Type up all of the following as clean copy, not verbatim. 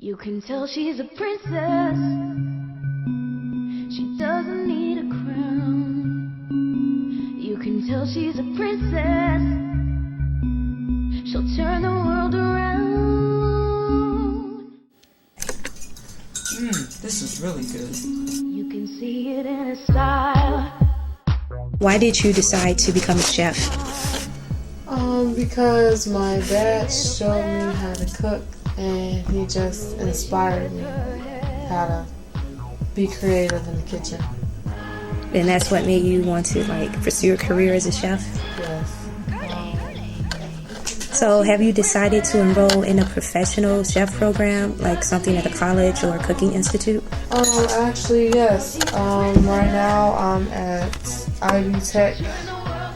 You can tell she's a princess. She doesn't need a crown. You can tell she's a princess. She'll turn the world around. This is really good. You can see it in her style. Why did you decide to become a chef? Because my dad showed me how to cook, and he just inspired me how to be creative in the kitchen. And that's what made you want to pursue a career as a chef? Yes. So have you decided to enroll in a professional chef program, like something at a college or a cooking institute? Actually, yes. Right now I'm at Ivy Tech,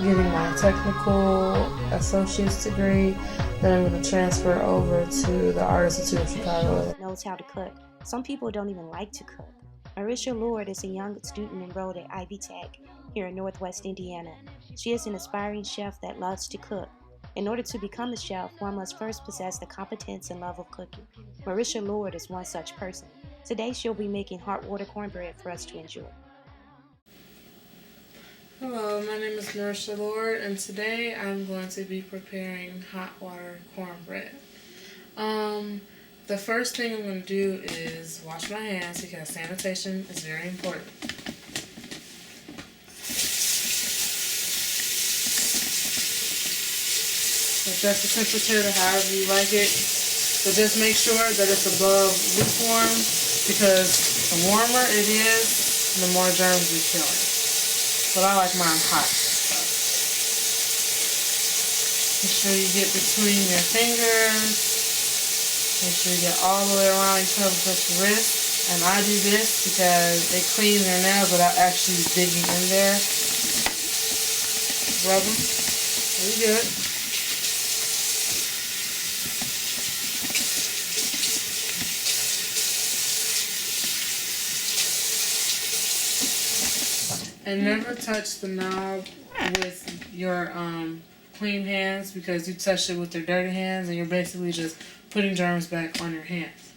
getting my technical associate's degree. Then I'm going to transfer over to the Art Institute of Chicago. Knows how to cook. Some people don't even like to cook. Marisha Lord is a young student enrolled at Ivy Tech here in Northwest Indiana. She is an aspiring chef that loves to cook. In order to become a chef, one must first possess the competence and love of cooking. Marisha Lord is one such person. Today she'll be making hot water cornbread for us to enjoy. Hello, my name is Marisha Lord, and today I'm going to be preparing hot water cornbread. The first thing I'm going to do is wash my hands because sanitation is very important. Adjust the temperature to however you like it, but just make sure that it's above lukewarm, because the warmer it is, the more germs you're killing. But I like mine hot. Make sure you get between your fingers. Make sure you get all the way around your touch wrist. And I do this because it cleans your nails without actually digging in there. Rub them. Really good. And never touch the knob with your clean hands, because you touched it with your dirty hands and you're basically just putting germs back on your hands.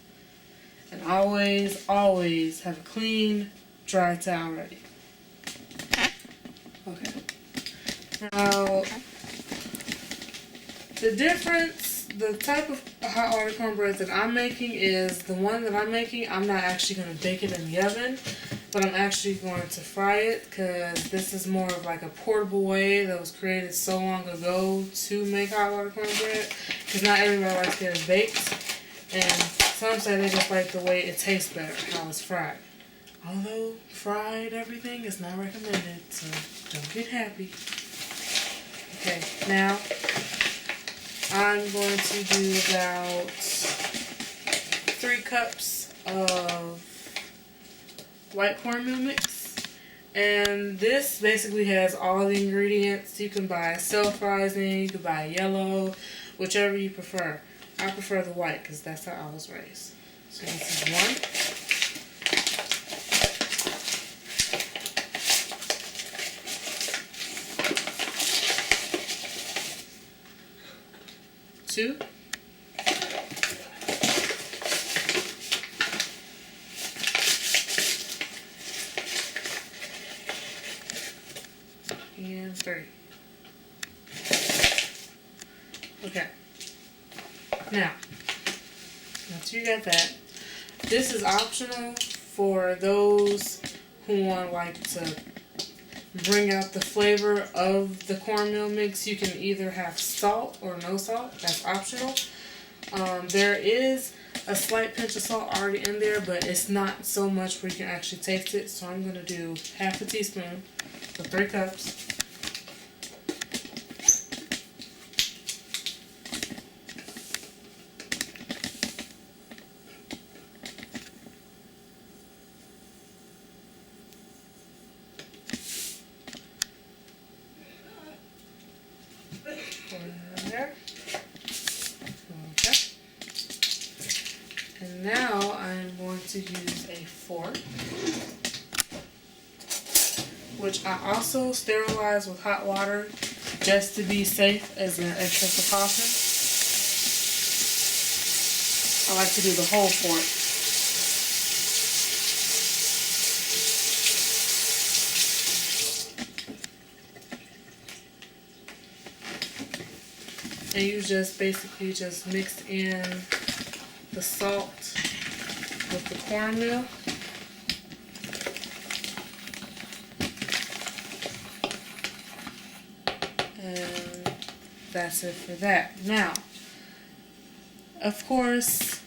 And always, always have a clean, dry towel ready. Okay. Now, the difference, the type of hot water cornbread that I'm making is the one that I'm making, I'm not actually going to bake it in the oven, but I'm actually going to fry it, because this is more of like a portable way that was created so long ago to make hot water cornbread, because not everybody likes to get it baked, and some say they just like the way it tastes better, how it's fried. Although fried everything is not recommended, so don't get happy. Okay, now I'm going to do about 3 cups of white cornmeal mix, and this basically has all the ingredients. You can buy self-rising, you can buy yellow, whichever you prefer. I prefer the white because that's how I was raised. So this is 1. Two. And 3. Okay. Now, once you got that, this is optional for those who want to bring out the flavor of the cornmeal mix. You can either have salt or no salt. That's optional. There is a slight pinch of salt already in there, but it's not so much where you can actually taste it. So I'm going to do half a teaspoon, so 3 cups. There. Okay. And now I'm going to use a fork, which I also sterilize with hot water just to be safe as an extra precaution. I like to do the whole quart. And you just basically just mix in the salt with the cornmeal. And that's it for that. Now, of course,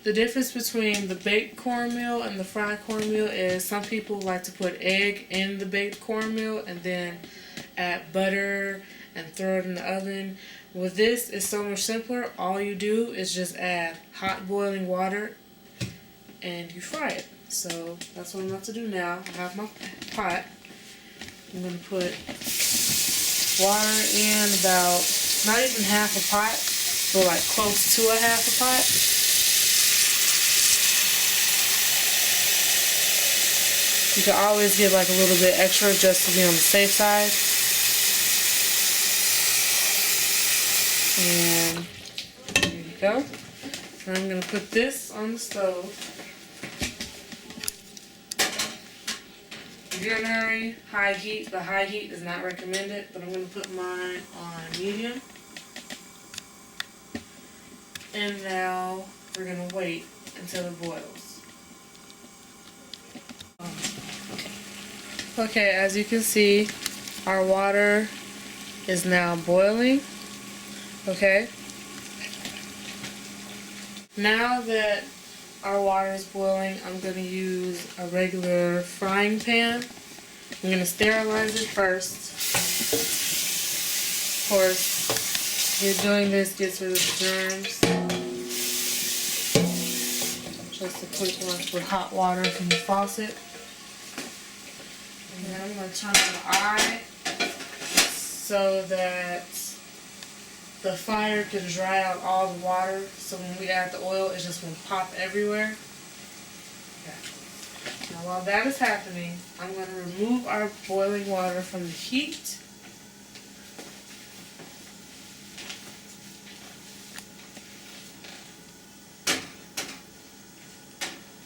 the difference between the baked cornmeal and the fried cornmeal is some people like to put egg in the baked cornmeal and then add butter and throw it in the oven. With this, it's so much simpler. All you do is just add hot boiling water and you fry it. So that's what I'm about to do now. I have my pot. I'm going to put water in about, not even half a pot, but like close to a half a pot. You can always get like a little bit extra just to be on the safe side. And there you go. And I'm going to put this on the stove. If you're in a hurry, high heat. The high heat is not recommended, but I'm going to put mine on medium. And now we're going to wait until it boils. Okay, as you can see, our water is now boiling. Okay. Now that our water is boiling, I'm going to use a regular frying pan. I'm going to sterilize it first. Of course, you're doing this gets rid of the germs. Just a quick wash with hot water from the faucet. And then I'm going to turn on the eye so that the fire can dry out all the water, so when we add the oil, it just won't pop everywhere. Okay. Now while that is happening, I'm going to remove our boiling water from the heat.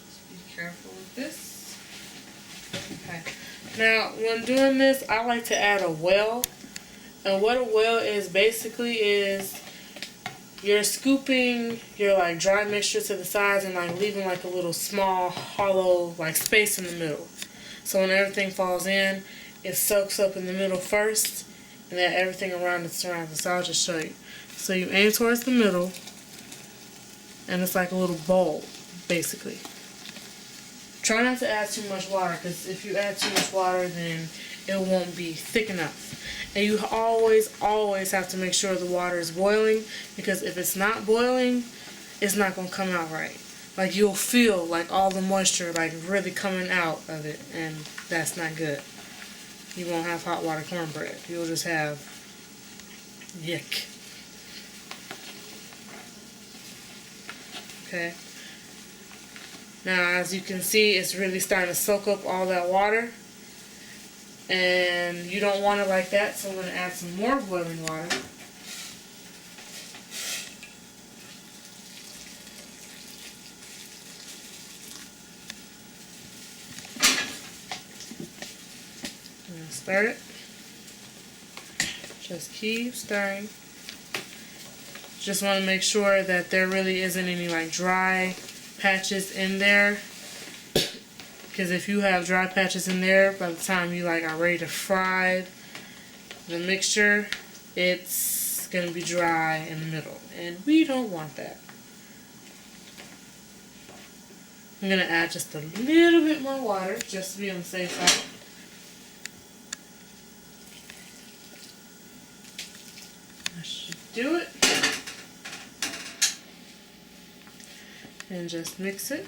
Just be careful with this. Okay. Now when doing this, I like to add a well. And what a well is basically is you're scooping your like dry mixture to the sides and like leaving like a little small hollow like space in the middle. So when everything falls in, it soaks up in the middle first and then everything around it surrounds it. So I'll just show you. So you aim towards the middle and it's like a little bowl basically. Try not to add too much water, because if you add too much water then it won't be thick enough. And you always have to make sure the water is boiling, because if it's not boiling, it's not going to come out right. Like you'll feel like all the moisture like really coming out of it, and that's not good. You won't have hot water cornbread. You'll just have yuck. Okay. Now as you can see, it's really starting to soak up all that water. And you don't want it like that, so I'm going to add some more boiling water. I'm going to stir it. Just keep stirring. Just want to make sure that there really isn't any like dry patches in there. Because if you have dry patches in there, by the time you like are ready to fry the mixture, it's going to be dry in the middle. And we don't want that. I'm going to add just a little bit more water, just to be on the safe side. That should do it. And just mix it.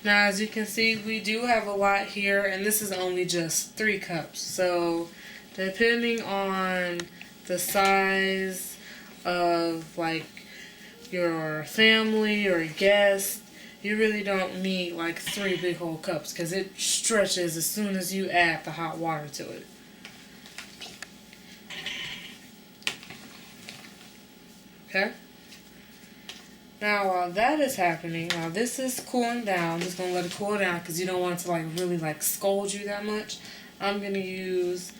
Now as you can see, we do have a lot here, and this is only just 3 cups. So depending on the size of like your family or guest, you really don't need like 3 big whole cups because it stretches as soon as you add the hot water to it. Okay? Now while that is happening, while this is cooling down, I'm just going to let it cool down because you don't want it to like really like scold you that much. I'm going to use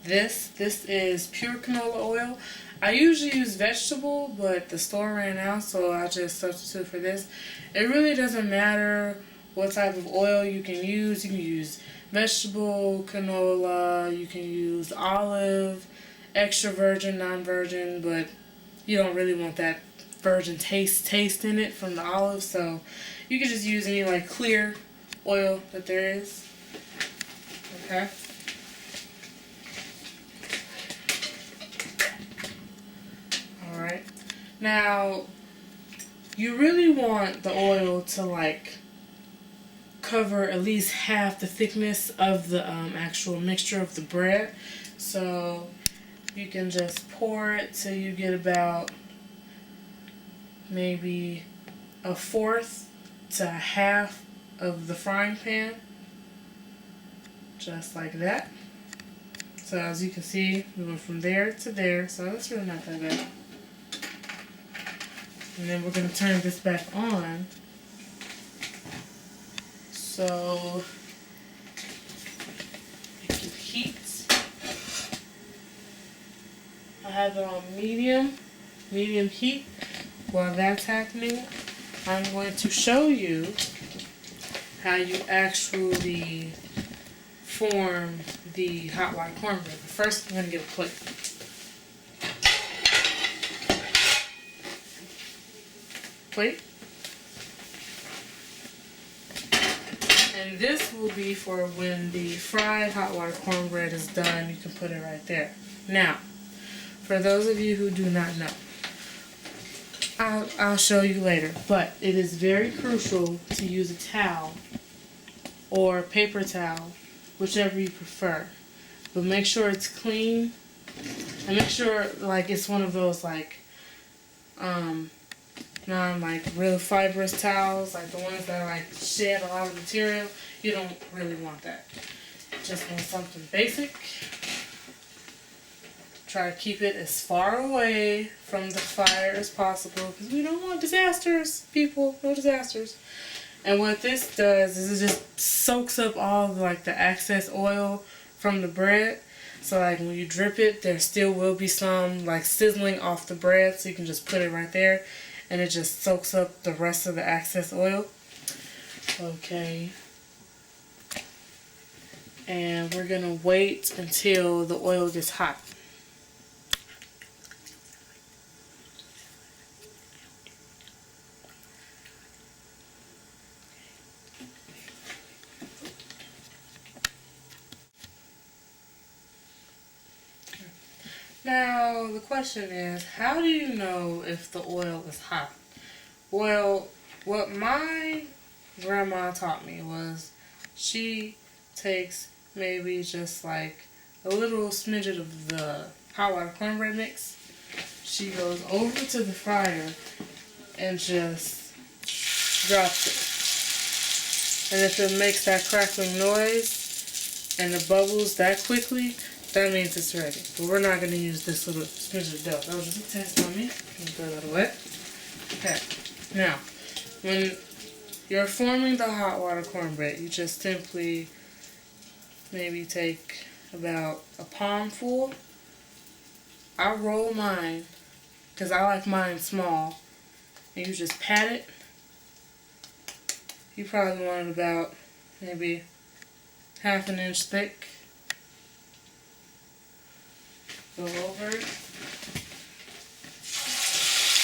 this. This is pure canola oil. I usually use vegetable, but the store ran out, so I just substitute for this. It really doesn't matter what type of oil you can use. You can use vegetable, canola, you can use olive, extra virgin, non-virgin, but you don't really want that virgin taste in it from the olive, so you can just use any like clear oil that there is. Okay. Alright. Now, you really want the oil to like cover at least half the thickness of the actual mixture of the bread. So you can just pour it till you get about maybe 1/4 to 1/2 of the frying pan. Just like that. So as you can see, we went from there to there, so that's really not that bad. And then we're going to turn this back on. So it can heat. I have it on medium heat. While that's happening, I'm going to show you how you actually form the hot water cornbread. But first, I'm going to get a plate. And this will be for when the fried hot water cornbread is done. You can put it right there. Now, for those of you who do not know, I'll show you later, but it is very crucial to use a towel or paper towel, whichever you prefer. But make sure it's clean, and make sure like it's one of those like non like real fibrous towels, like the ones that like shed a lot of material. You don't really want that. Just want something basic. Try to keep it as far away from the fire as possible because we don't want disasters, people. No disasters. And what this does is it just soaks up all of, like the excess oil from the bread. So like when you drip it, there still will be some like sizzling off the bread. So you can just put it right there, and it just soaks up the rest of the excess oil. Okay. And we're gonna wait until the oil gets hot. Now, the question is, how do you know if the oil is hot? Well, what my grandma taught me was she takes maybe just like a little smidget of the hot water cornbread mix. She goes over to the fryer and just drops it. And if it makes that crackling noise and it bubbles that quickly, that means it's ready. But we're not going to use this little smidge of dough. That was just a test on me. I'm going to throw that away. Okay. Now, when you're forming the hot water cornbread, you just simply maybe take about a palm full. I roll mine because I like mine small. And you just pat it. You probably want it about maybe 1/2 inch thick. Go over it.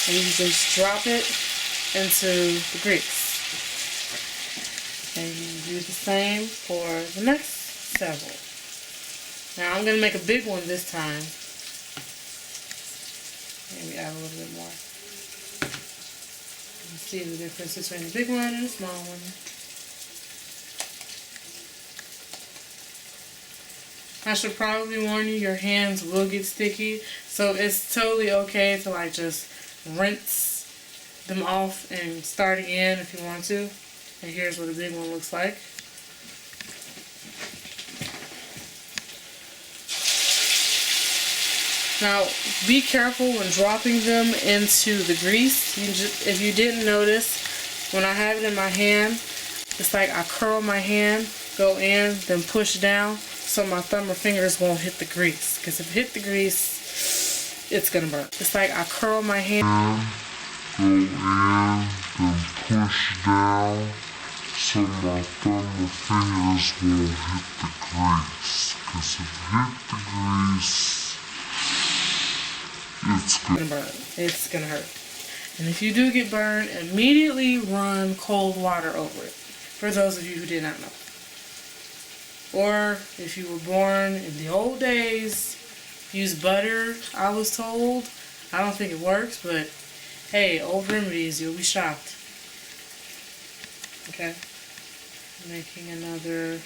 And you just drop it into the grease. And you do the same for the next several. Now I'm going to make a big one this time. Maybe add a little bit more. You see the difference between the big one and the small one. I should probably warn you, your hands will get sticky, so it's totally okay to like just rinse them off and start again if you want to. And here's what a big one looks like. Now, be careful when dropping them into the grease. If you didn't notice, when I have it in my hand, it's like I curl my hand, go in, then push down, so my thumb or fingers won't hit the grease. Because if it hit the grease, it's gonna burn. It's like I curl my hand, go in, then push down, so my thumb or fingers won't hit the grease. Because if it hit the grease, it's gonna burn. It's gonna hurt. And if you do get burned, immediately run cold water over it. For those of you who did not know. Or if you were born in the old days, use butter, I was told. I don't think it works, but hey, old remedies, you'll be shocked. Okay. Making another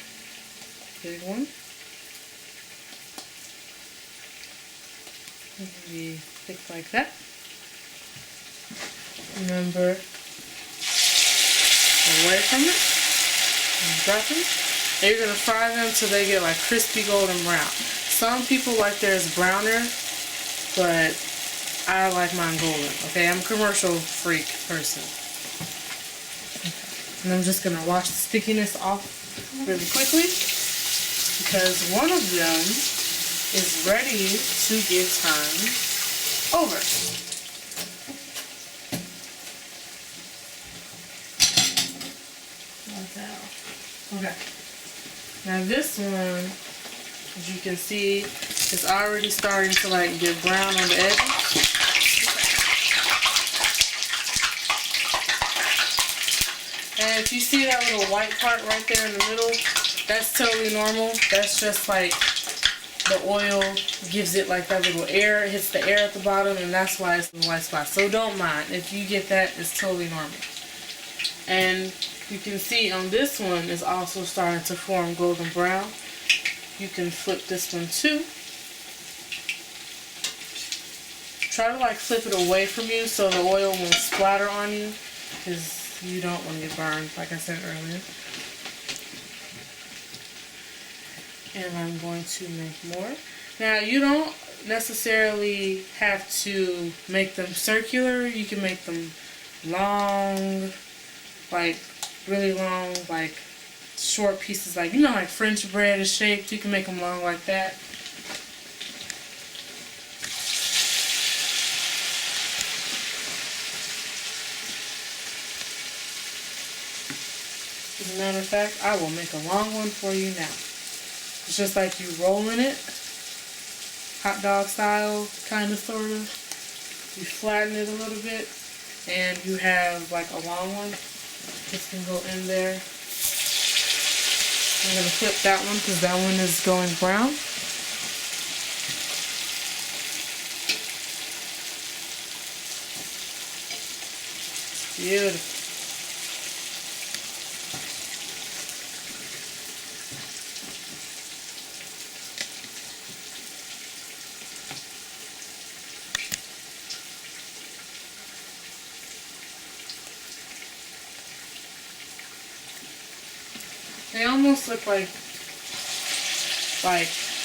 big one. Maybe thick like that. Remember, away from it, and drop them. And you're going to fry them till they get like crispy golden brown. Some people like theirs browner, but I like mine golden. Okay, I'm a commercial freak person. Okay. And I'm just going to wash the stickiness off really quickly, because one of them is ready to get turned over. Okay. Now this one, as you can see, is already starting to like get brown on the edges. And if you see that little white part right there in the middle, that's totally normal. That's just like the oil gives it like that little air. It hits the air at the bottom, and that's why it's the white spot. So don't mind. If you get that, it's totally normal. And you can see on this one is also starting to form golden brown. You can flip this one too. Try to like flip it away from you so the oil won't splatter on you, because you don't want to get burned, like I said earlier. And I'm going to make more. Now you don't necessarily have to make them circular. You can make them long, like really long, like short pieces, like, you know, like French bread is shaped. You can make them long like that. As a matter of fact, I will make a long one for you now. It's just like you rolling it, hot dog style, kind of, sort of. You flatten it a little bit, and you have like a long one. This can go in there. I'm going to flip that one because that one is going brown. Beautiful. They almost look like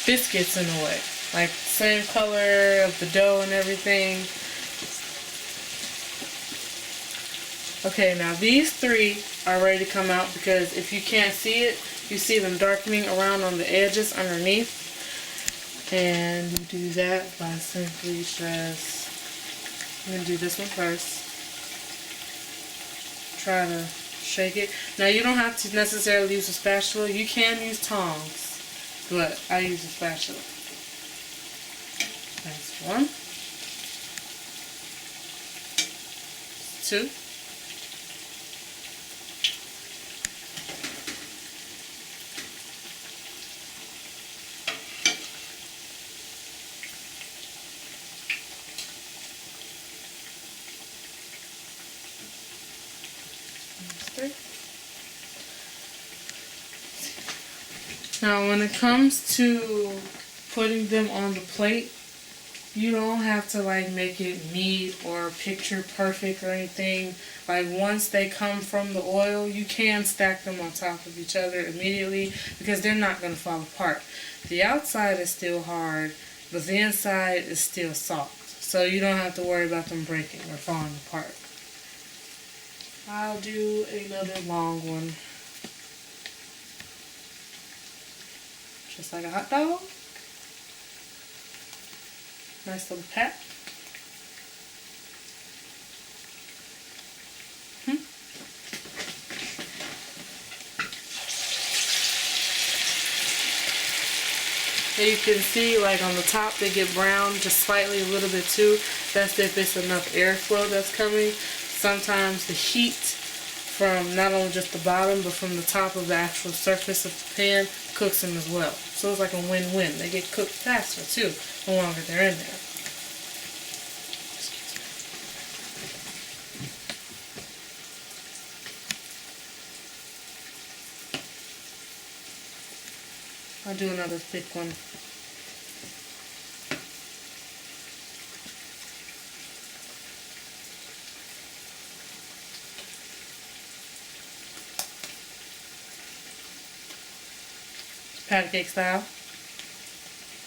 biscuits in a way. Like same color of the dough and everything. Okay, now these three are ready to come out, because if you can't see it, you see them darkening around on the edges underneath. And you do that by simply just, I'm going to do this one first. Try to shake it. Now you don't have to necessarily use a spatula. You can use tongs, but I use a spatula. That's one. 2. Now when it comes to putting them on the plate, You don't have to like make it neat or picture perfect or anything. Like once they come from the oil, you can stack them on top of each other immediately because they're not going to fall apart. The outside is still hard, but the inside is still soft. So you don't have to worry about them breaking or falling apart. I'll do another long one. Just like a hot dog. Nice little pat. And you can see like on the top they get brown just slightly a little bit too. That's if it's enough airflow that's coming. Sometimes the heat from not only just the bottom but from the top of the actual surface of the pan cooks them as well. So it's like a win-win. They get cooked faster too the longer they're in there. I'll do another thick one. Patty cake style.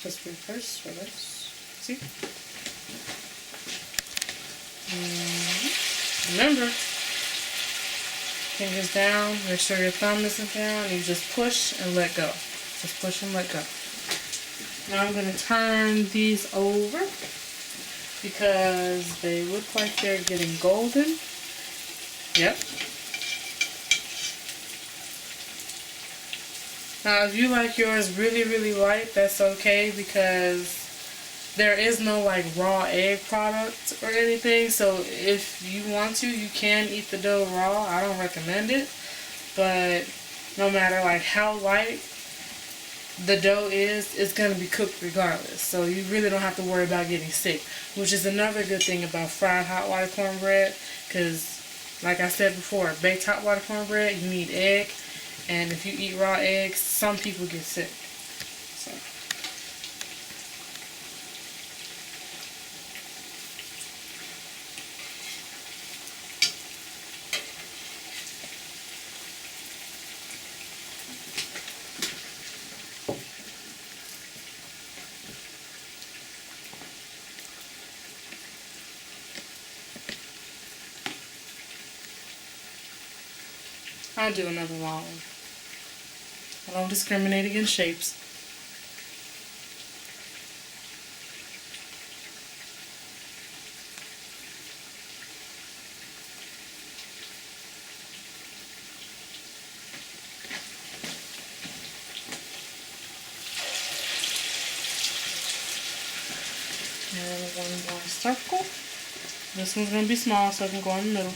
Just reverse. See? Remember, fingers down, make sure your thumb isn't down, you just push and let go. Just push and let go. Now I'm going to turn these over because they look like they're getting golden. Yep. Now if you like yours really, really light, that's okay because there is no like raw egg product or anything. So if you want to, you can eat the dough raw. I don't recommend it. But no matter like how light the dough is, it's going to be cooked regardless. So you really don't have to worry about getting sick, which is another good thing about fried hot water cornbread, because like I said before, baked hot water cornbread, you need egg, and if you eat raw eggs, some people get sick. So I'll do another long one. I don't discriminate against shapes. And one more circle. This one's going to be small so I can go in the middle.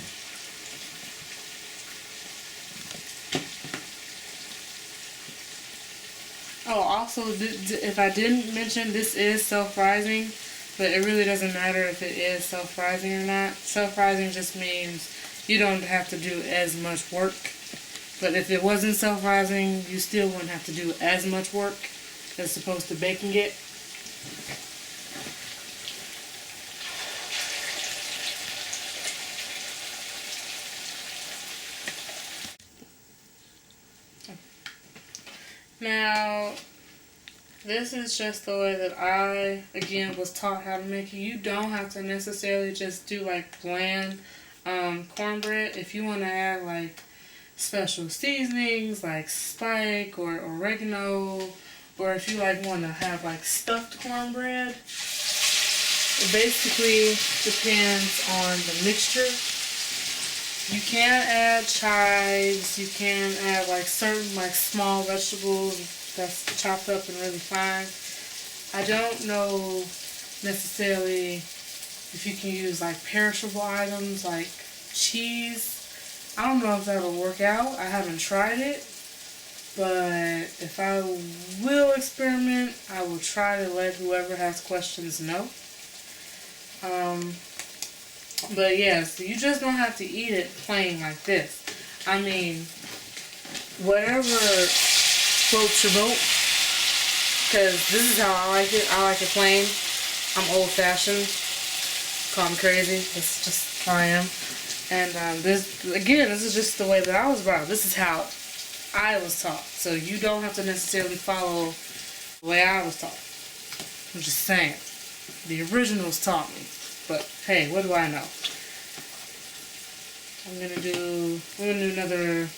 Oh, also, if I didn't mention, this is self-rising, but it really doesn't matter if it is self-rising or not. Self-rising just means you don't have to do as much work. But if it wasn't self-rising, you still wouldn't have to do as much work as opposed to baking it. Now, this is just the way that I, again, was taught how to make it. You don't have to necessarily just do like bland cornbread. If you want to add like special seasonings like spike or oregano, or if you like want to have like stuffed cornbread, it basically depends on the mixture. You can add chives, you can add like certain like small vegetables that's chopped up and really fine. I don't know necessarily if you can use like perishable items like cheese. I don't know if that'll work out. I haven't tried it, but if I will experiment, I will try to let whoever has questions know. But yes, you just don't have to eat it plain like this. I mean, whatever floats your boat, because this is how I like it. I like it plain. I'm old-fashioned. Call me crazy. That's just how I am. And this is just the way that I was brought up. This is how I was taught. So you don't have to necessarily follow the way I was taught. I'm just saying. The originals taught me. But hey, what do I know? I'm gonna do another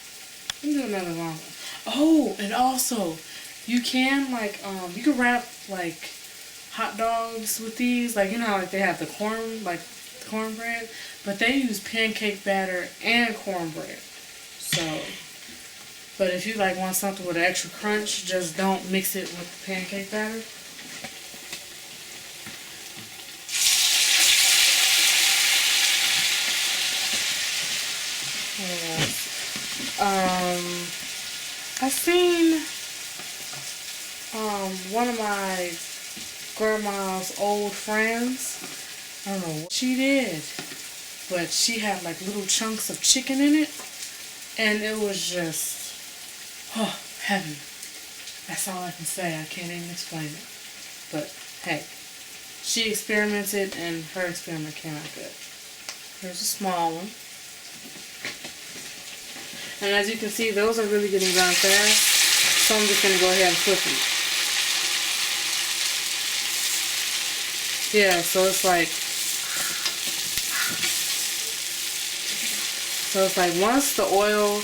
long one. Oh, and also you can you can wrap like hot dogs with these. Like, you know how like they have the cornbread, but they use pancake batter and cornbread. So, but if you like want something with an extra crunch, just don't mix it with the pancake batter. I seen one of my grandma's old friends. I don't know what she did, but she had like little chunks of chicken in it, and it was just, oh, heaven. That's all I can say. I can't even explain it. But hey, she experimented, and her experiment came out good. Here's a small one. And as you can see, those are really getting done fast, so I'm just going to go ahead and flip them. Yeah, so it's like once the oil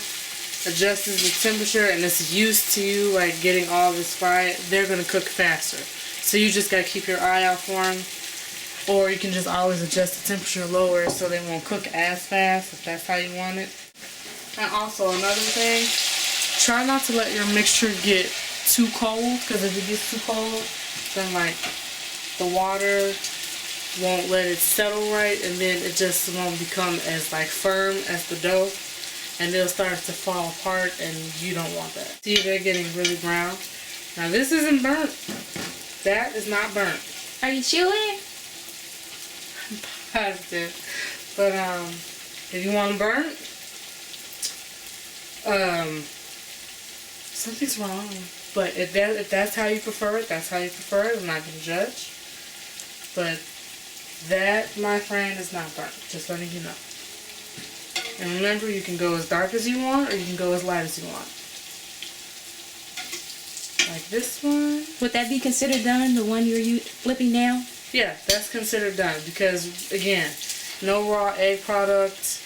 adjusts the temperature and it's used to you like getting all this fried, they're going to cook faster. So you just got to keep your eye out for them. Or you can just always adjust the temperature lower so they won't cook as fast if that's how you want it. And also another thing, try not to let your mixture get too cold, because if it gets too cold, then like the water won't let it settle right, and then it just won't become as like firm as the dough, and it'll start to fall apart, and you don't want that. See, they're getting really brown. Now this isn't burnt. That is not burnt. Are you sure? I'm positive. But if you want them burnt, something's wrong. But if that's how you prefer it, that's how you prefer it. I'm not gonna judge. But that, my friend, is not burnt. Just letting you know. And remember, you can go as dark as you want, or you can go as light as you want. Like this one. Would that be considered done, the one you're flipping now? Yeah, that's considered done, because again, no raw egg product,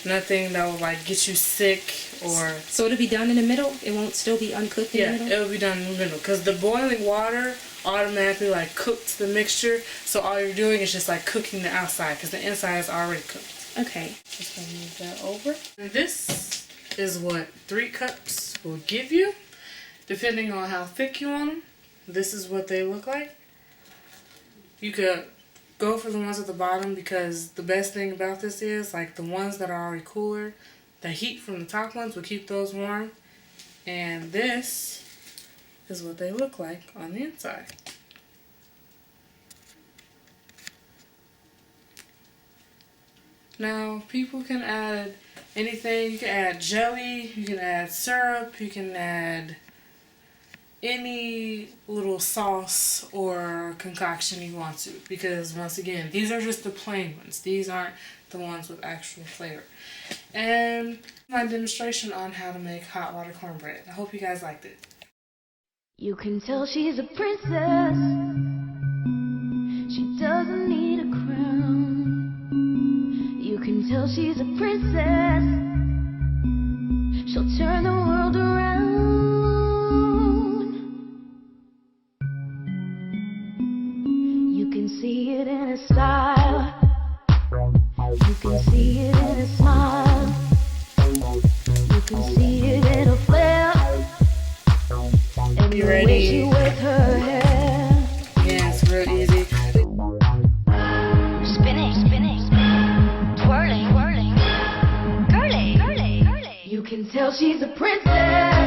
nothing that will like get you sick or. So it'll be done in the middle? It won't still be uncooked in the middle? Yeah, it'll be done in the middle, because the boiling water automatically like cooks the mixture, so all you're doing is just like cooking the outside, because the inside is already cooked. Okay. Just gonna move that over. And this is what 3 cups will give you, depending on how thick you want them. This is what they look like. You could go for the ones at the bottom, because the best thing about this is like the ones that are already cooler, the heat from the top ones will keep those warm, and this is what they look like on the inside. Now people can add anything. You can add jelly, you can add syrup, you can add any little sauce or concoction you want to, because once again, these are just the plain ones. These aren't the ones with actual flavor. And my demonstration on how to make hot water cornbread. I hope you guys liked it. You can tell she's a princess. She doesn't need a crown. You can tell she's a princess. She'll turn the world around. You can see it in her style. You can see it in her smile. You can see it in her flair. And You the way ready? she wears her hair. Yeah, it's real easy. Spinning, spinning, twirling, whirling, curling, curling, curling. You can tell she's a princess.